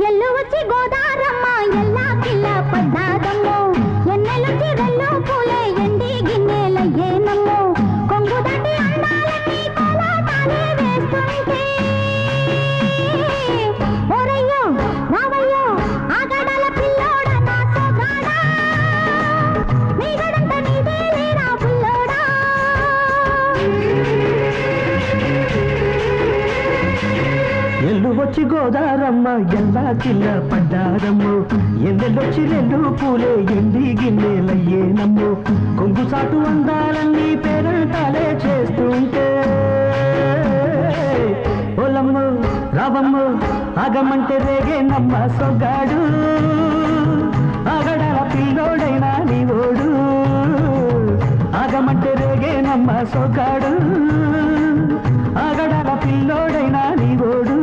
ఎల్లు వచ్చి గోదారమ్మ ఎల్లా కిల్ల పడ్డాదమ్మో ఎన్నెలొచ్చి రెల్లు పూలే ఎండి గిన్నెలయ్యేనమ్మో కొంగు దాటి అందాలన్నీ కోలాటాలే వేస్తుంటే ఓరయ్యో రావయ్యో ఆగడాల పిల్లోడ నా సోగాడా నీగడంత నీదే లేరా పుల్లోడా ఎల్లు వచ్చి గోదారమ్మ ఎల్లా కిల్ల పడ్డారమ్మో ఎన్నెలొచ్చి రెల్లు పూలే ఎండి గిన్నెలయ్యేనమ్మో కొంగు సాటు అందాలన్నీ పేరంటాలే చేస్తుంటే ఓలమ్ము రావమ్ము ఆగమంటే రేగేనమ్మ సొగాడు ఆగడాల పిల్లోడైనా నీ ఓడు ఆగమంటే రేగేనమ్మ సొగాడు ఆగడాల పిల్లోడైనా నీ ఓడు